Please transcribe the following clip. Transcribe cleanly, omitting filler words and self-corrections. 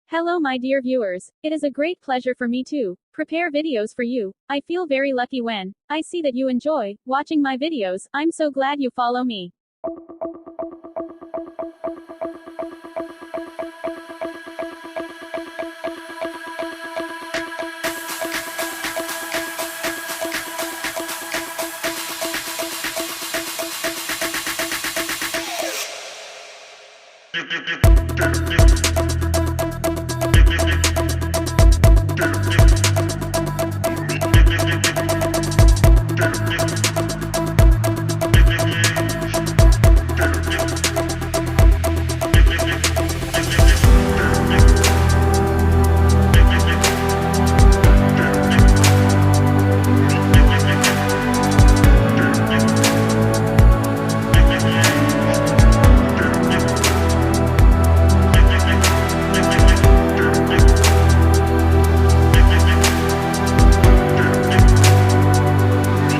Hello my dear viewers, it is a great pleasure for me to prepare videos for you. I feel very lucky when I see that you enjoy watching my videos. I'm so glad you follow me. You